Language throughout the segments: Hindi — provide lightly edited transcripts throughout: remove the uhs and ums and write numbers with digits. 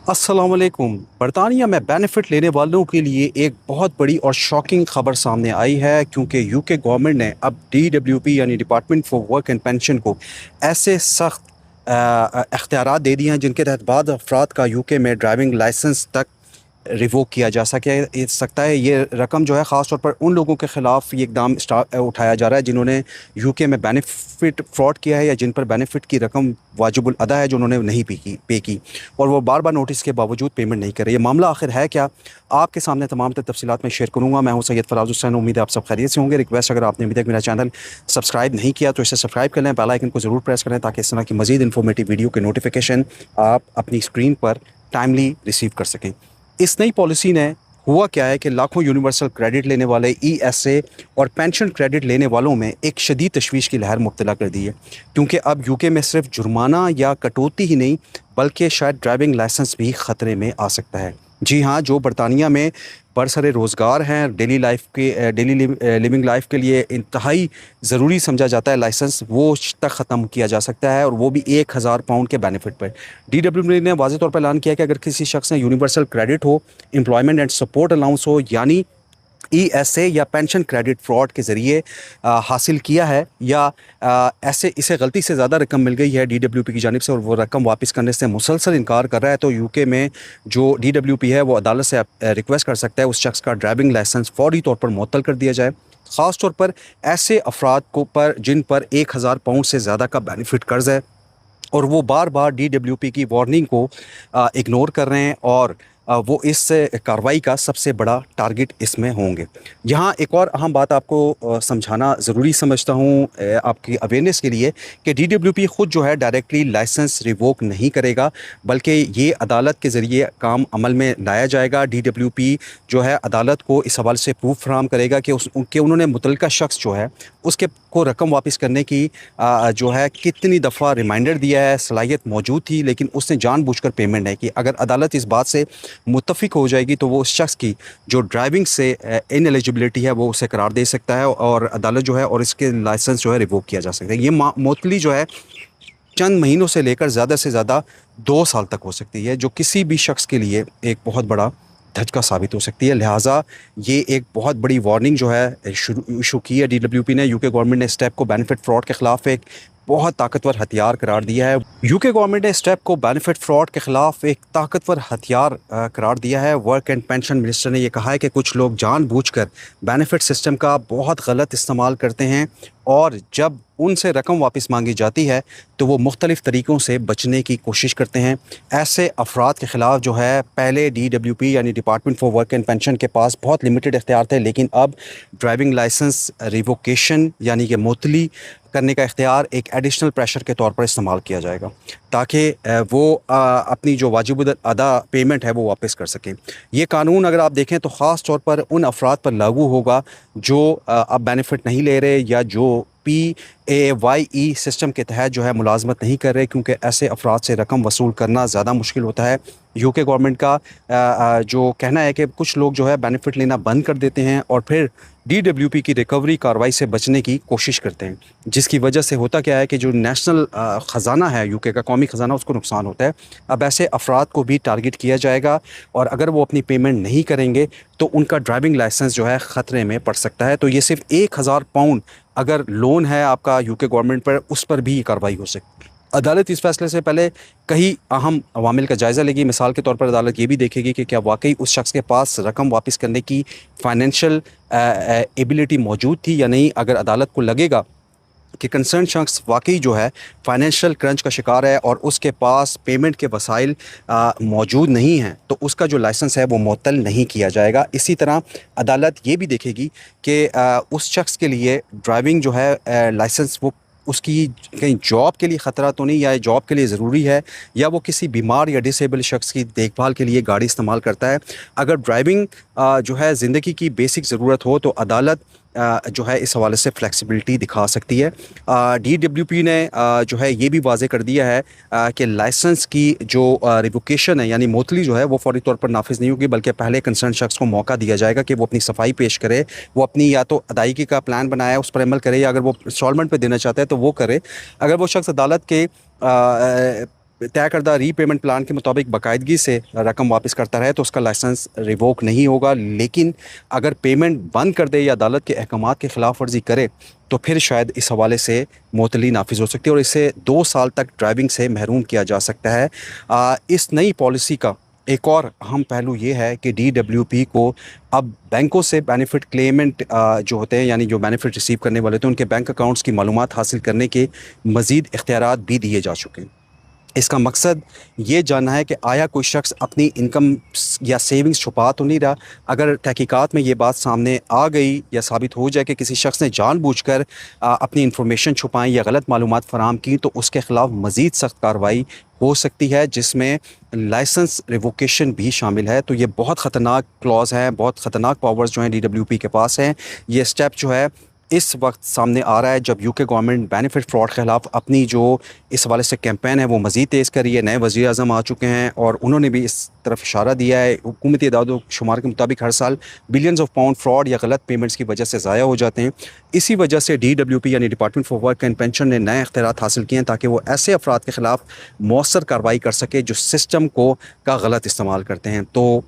अस्सलाम वालेकुम। बरतानिया में बेनिफिट लेने वालों के लिए एक बहुत बड़ी और शॉकिंग खबर सामने आई है, क्योंकि यूके गवर्नमेंट ने अब डीडब्ल्यूपी यानी department for work and pension को ऐसे सख्त इख्तियारात दे दिए हैं जिनके तहत बाद अफराद का यूके में ड्राइविंग लाइसेंस तक रिवोक किया जा सकता है। ये रकम जो है ख़ास तौर पर उन लोगों के ख़िलाफ़ ये इकदाम उठाया जा रहा है जिन्होंने यूके में बेनिफिट फ्रॉड किया है या जिन पर बेनिफिट की रकम वाजिबुल अदा है जो उन्होंने नहीं पे की और वो बार बार नोटिस के बावजूद पेमेंट नहीं कर रहे। ये मामला आखिर है क्या, आपके सामने तमाम तफसीलात में शेयर करूँगा। मैं हूँ सैयद फराज हुसैन। उम्मीद है आप सब खैरियत से होंगे। रिक्वेस्ट, अगर आपने अभी तक मेरा चैनल सब्सक्राइब नहीं किया तो इसे सब्सक्राइब कर लें, बेल आइकन को ज़रूर प्रेस करें ताकि इस तरह की मज़ीद इन्फॉर्मेटिव वीडियो के नोटिफिकेशन आप अपनी स्क्रीन पर टाइमली रिसीव कर सकें। इस नई पॉलिसी ने हुआ क्या है कि लाखों यूनिवर्सल क्रेडिट लेने वाले ईएसए और पेंशन क्रेडिट लेने वालों में एक शदीद तशवीश की लहर मुब्तला कर दी है, क्योंकि अब यूके में सिर्फ जुर्माना या कटौती ही नहीं बल्कि शायद ड्राइविंग लाइसेंस भी ख़तरे में आ सकता है। जी हाँ, जो बरतानिया में बरसरे रोज़गार हैं, डेली लिविंग लाइफ के लिए इंतहाई ज़रूरी समझा जाता है लाइसेंस, वो तक ख़त्म किया जा सकता है, और वो भी 1000 पाउंड के बेनिफिट पर। डीडब्ल्यू ने वाज़ेह तौर पर ऐलान किया कि अगर किसी शख्स ने यूनिवर्सल क्रेडिट हो, एम्प्लॉयमेंट एंड सपोर्ट अलाउंस हो, यानी ईएसए या पेंशन क्रेडिट फ्रॉड के ज़रिए हासिल किया है, या ऐसे इसे गलती से ज़्यादा रकम मिल गई है डीडब्ल्यूपी की जानिब से और वो रकम वापस करने से मुसलसल इनकार कर रहा है, तो यूके में जो डीडब्ल्यूपी है वो अदालत से रिक्वेस्ट कर सकता है उस शख्स का ड्राइविंग लाइसेंस फौरी तौर पर मुअत्तल कर दिया जाए। ख़ास तौर पर ऐसे अफराद को पर जिन पर 1000 पाउंड से ज़्यादा का बेनिफिट कर्ज है और वो बार बार डीडब्ल्यूपी की वार्निंग को इग्नोर कर रहे हैं, और वो इस कार्रवाई का सबसे बड़ा टारगेट इसमें होंगे। यहाँ एक और अहम बात आपको समझाना ज़रूरी समझता हूँ आपकी अवेयरनेस के लिए, कि डीडब्ल्यूपी ख़ुद जो है डायरेक्टली लाइसेंस रिवोक नहीं करेगा, बल्कि ये अदालत के ज़रिए काम अमल में लाया जाएगा। डीडब्ल्यूपी जो है अदालत को इस हवाले से प्रूफ फराहम करेगा कि उन्होंने मुतल्लिका शख्स जो है उसके को रकम वापस करने की जो है कितनी दफ़ा रिमाइंडर दिया है, सलाहियत मौजूद थी, लेकिन उसने जानबूझकर पेमेंट नहीं की। अगर अदालत इस बात से मुत्तफिक हो जाएगी तो वो उस शख्स की जो ड्राइविंग से इनएलिजिबिलिटी है वो उसे करार दे सकता है और अदालत जो है और इसके लाइसेंस जो है रिवोक किया जा सकता है। ये मोतली जो है चंद महीनों से लेकर ज़्यादा से ज़्यादा 2 साल तक हो सकती है, जो किसी भी शख्स के लिए एक बहुत बड़ा धचका साबित हो सकती है। लिहाजा ये एक बहुत बड़ी वार्निंग जो है इशू की है डीडब्ल्यूपी ने। यूके गवर्नमेंट ने स्टेप को बेनिफिट फ्रॉड के खिलाफ एक बहुत ताकतवर हथियार करार दिया है। यूके गवर्नमेंट ने स्टेप को बेनिफिट फ्रॉड के खिलाफ एक ताकतवर हथियार करार दिया है। वर्क एंड पेंशन मिनिस्टर ने यह कहा है कि कुछ लोग जानबूझकर बेनिफिट सिस्टम का बहुत गलत इस्तेमाल करते हैं, और जब उनसे रकम वापस मांगी जाती है तो वो मुख्तलिफ़ तरीक़ों से बचने की कोशिश करते हैं। ऐसे अफराद के ख़िलाफ़ जो है पहले डीडब्ल्यूपी यानी department for work and pension के पास बहुत लिमिटेड इख्तियार थे, लेकिन अब ड्राइविंग लाइसेंस रिवोकेशन यानी कि मुअत्तली करने का इख्तियार एक एडिशनल प्रेशर के तौर पर इस्तेमाल किया जाएगा, ताकि वो अपनी जो वाजिब अदा पेमेंट है वो वापस कर सकें। ये कानून अगर आप देखें तो ख़ास तौर पर उन अफराद पर लागू होगा जो अब बेनिफिट नहीं ले रहे या जो PAYE सिस्टम के तहत जो है मुलाजमत नहीं कर रहे, क्योंकि ऐसे अफराद से रकम वसूल करना ज़्यादा मुश्किल होता है। यूके गवर्नमेंट का जो कहना है कि कुछ लोग जो है बेनिफिट लेना बंद कर देते हैं और फिर डीडब्ल्यूपी की रिकवरी कार्रवाई से बचने की कोशिश करते हैं, जिसकी वजह से होता क्या है कि जो नेशनल ख़जाना है यूके का, कौमी ख़जाना, उसको नुकसान होता है। अब ऐसे अफराद को भी टारगेट किया जाएगा और अगर वो अपनी पेमेंट नहीं करेंगे तो उनका ड्राइविंग लाइसेंस जो है ख़तरे में पड़ सकता है। तो ये सिर्फ 1000 पाउंड अगर लोन है आपका यूके गवर्नमेंट पर, उस पर भी कार्रवाई हो सकती है। अदालत इस फैसले से पहले कई अहम अवामिल का जायज़ा लेगी। मिसाल के तौर पर अदालत ये भी देखेगी कि क्या वाकई उस शख्स के पास रकम वापस करने की फ़ाइनेंशियल एबिलिटी मौजूद थी या नहीं। अगर अदालत को लगेगा कि कंसर्न शख्स वाकई जो है फाइनेंशियल क्रंच का शिकार है और उसके पास पेमेंट के वसाइल मौजूद नहीं हैं, तो उसका जो लाइसेंस है वो मुअत्तल नहीं किया जाएगा। इसी तरह अदालत ये भी देखेगी कि उस शख्स के लिए ड्राइविंग जो है लाइसेंस वो उसकी कहीं जॉब के लिए ख़तरा तो नहीं, या जॉब के लिए ज़रूरी है, या वो किसी बीमार या डिसेबल शख्स की देखभाल के लिए गाड़ी इस्तेमाल करता है। अगर ड्राइविंग जो है ज़िंदगी की बेसिक ज़रूरत हो तो अदालत जो है इस हवाले से फ्लेक्सिबिलिटी दिखा सकती है। डीडब्ल्यूपी ने जो है ये भी वाज़े कर दिया है कि लाइसेंस की जो रिवोकेशन है यानी मुअत्तली जो है वो फौरी तौर पर नाफिज नहीं होगी, बल्कि पहले कंसर्न शख्स को मौका दिया जाएगा कि वो अपनी सफाई पेश करे, वो अपनी या तो अदायगी का प्लान बनाया उस पर अमल करे, या अगर वो इंस्टॉलमेंट पर देना चाहता है तो वो करे। अगर वो शख्स अदालत के तय करदा रीपेमेंट प्लान के मुताबिक बाकायदगी से रकम वापस करता रहे तो उसका लाइसेंस रिवोक नहीं होगा। लेकिन अगर पेमेंट बंद कर दे या अदालत के अहकामात की खिलाफ वर्जी करे तो फिर शायद इस हवाले से मुअत्तली नाफिज हो सकती है और इसे 2 साल तक ड्राइविंग से महरूम किया जा सकता है। इस नई पॉलिसी का एक और अहम पहलू ये है कि DWP को अब बैंकों से बेनिफिट क्लेमेंट जो होते हैं, यानी जो बेनिफिट रिसीव करने वाले होते हैं, उनके बैंक अकाउंट्स की मालूमात हासिल करने के मज़ीद इख्तियारात भी दिए जा चुके हैं। इसका मकसद ये जानना है कि आया कोई शख्स अपनी इनकम या सेविंग्स छुपा तो नहीं रहा। अगर तहकीकात में ये बात सामने आ गई या साबित हो जाए कि किसी शख्स ने जानबूझकर अपनी इंफॉर्मेशन छुपाई या गलत मालूमात फराहम की तो उसके ख़िलाफ़ मज़ीद सख्त कार्रवाई हो सकती है, जिसमें लाइसेंस रिवोकेशन भी शामिल है। तो ये बहुत ख़तरनाक क्लॉज हैं, बहुत ख़तरनाक पावर्स जो हैं DWP के पास हैं। ये स्टेप जो है इस वक्त सामने आ रहा है जब यूके गवर्नमेंट बेनिफिट फ्रॉड के खिलाफ अपनी जो इस हवाले से कैंपेन है वो मज़ीद तेज़ कर रही है। नए वज़ीर आज़म आ चुके हैं और उन्होंने भी इस तरफ इशारा दिया है। हुकूमती इदारों शुमार के मुताबिक हर साल बिलियंस ऑफ पाउंड फ्रॉड या गलत पेमेंट्स की वजह से ज़ाया हो जाते हैं। इसी वजह से DWP यानी department for work and pension ने नए इख्तियारात हासिल किए हैं ताकि वो ऐसे अफराद के ख़िलाफ़ मौसर कार्रवाई कर सके जो सिस्टम को का गलत इस्तेमाल करते हैं। तो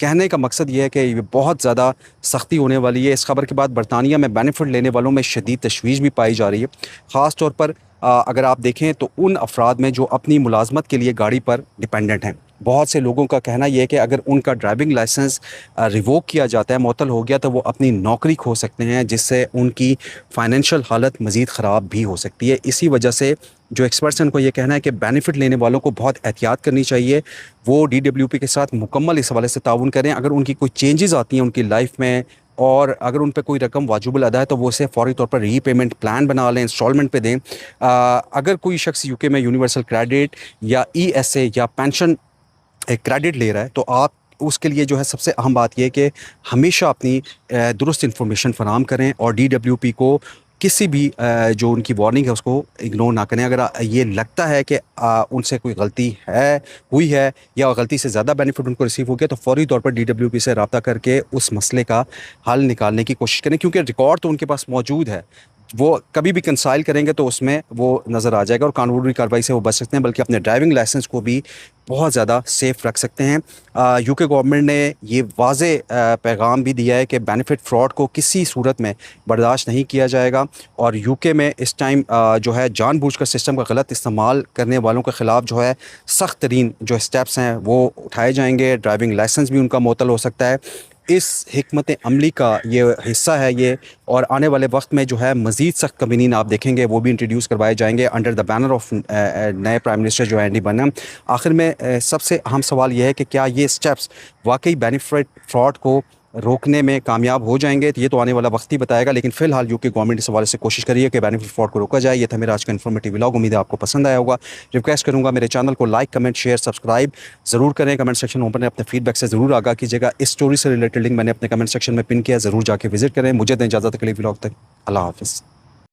कहने का मकसद ये है कि ये बहुत ज़्यादा सख्ती होने वाली है। इस खबर के बाद बरतानिया में बेनिफिट लेने वालों में शदीद तशवीश भी पाई जा रही है। ख़ास तौर पर अगर आप देखें तो उन अफराद में जो अपनी मुलाजमत के लिए गाड़ी पर डिपेंडेंट हैं। बहुत से लोगों का कहना यह है कि अगर उनका ड्राइविंग लाइसेंस रिवोक किया जाता है, मुअत्तल हो गया, तो वो अपनी नौकरी खो सकते हैं, जिससे उनकी फ़ाइनेंशियल हालत मज़ीद ख़राब भी हो सकती है। इसी वजह से जो एक्सपर्ट्स हैं उनको ये कहना है कि बेनिफिट लेने वालों को बहुत एहतियात करनी चाहिए। वो DWP के साथ मुकम्मल इस हवाले से ताउन करें। अगर उनकी कोई चेंजेस आती हैं उनकी लाइफ में और अगर उन पे कोई रकम वाजिबुल अदा है तो वो उसे फ़ौरी तौर पर रीपेमेंट प्लान बना लें, इंस्टॉलमेंट पे दें। अगर कोई शख्स यूके में यूनिवर्सल क्रेडिट या ESA या पेंशन क्रेडिट ले रहा है तो आप उसके लिए जो है सबसे अहम बात यह है कि हमेशा अपनी दुरुस्त इंफॉर्मेशन फराहम करें और DWP को किसी भी जो उनकी वार्निंग है उसको इग्नोर ना करें। अगर ये लगता है कि उनसे कोई गलती हुई है या गलती से ज़्यादा बेनिफिट उनको रिसीव हो गया तो फ़ौरी तौर पर DWP से रब्ता करके उस मसले का हल निकालने की कोशिश करें, क्योंकि रिकॉर्ड तो उनके पास मौजूद है। वो कभी भी कंसाइल करेंगे तो उसमें वो नज़र आ जाएगा और कानूनी कार्रवाई से वो बच सकते हैं, बल्कि अपने ड्राइविंग लाइसेंस को भी बहुत ज़्यादा सेफ़ रख सकते हैं। यूके गवर्नमेंट ने ये वाज़े पैगाम भी दिया है कि बेनिफिट फ्रॉड को किसी सूरत में बर्दाश्त नहीं किया जाएगा और यूके में इस टाइम जो है जानबूझकर सिस्टम का गलत इस्तेमाल करने वालों के ख़िलाफ़ जो है सख्त तरीन जो स्टेप्स हैं वो उठाए जाएंगे। ड्राइविंग लाइसेंस भी उनका मुअत्तल हो सकता है। इस हिकमत अमली का ये हिस्सा है ये, और आने वाले वक्त में जो है मज़ीद सख्त कवानीन आप देखेंगे वो भी इंट्रोड्यूस करवाए जाएंगे अंडर द बैनर ऑफ नए प्राइम मिनिस्टर जो है एंडी बर्नम। आखिर में सबसे अहम सवाल यह है कि क्या ये स्टेप्स वाकई बेनिफिट फ्रॉड को रोकने में कामयाब हो जाएंगे, तो ये तो आने वाला वक्त ही बताएगा। लेकिन फ़िलहाल यूके गवर्नमेंट इस हवाले से कोशिश करिए कि बेनिफिट फ्रॉड को रोका जाए। ये था मेरा आज का इन्फॉर्मेटिव व्लॉग, उम्मीद है आपको पसंद आया होगा। रिक्वेस्ट करूँगा मेरे चैनल को लाइक, कमेंट, शेयर, सब्सक्राइब ज़रूर करें। कमेंट सेक्शन में ओपन अपने फीडबैक से ज़रूर आगाह कीजिएगा। इस स्टोरी से रिलेटेड लिंक मैंने अपने कमेंट सेक्शन में पिन किया, ज़रूर जाके विजिट करें। मुझे दें इजाज़त, के लिए व्लॉग तक अल्लाह हाफ़िज़।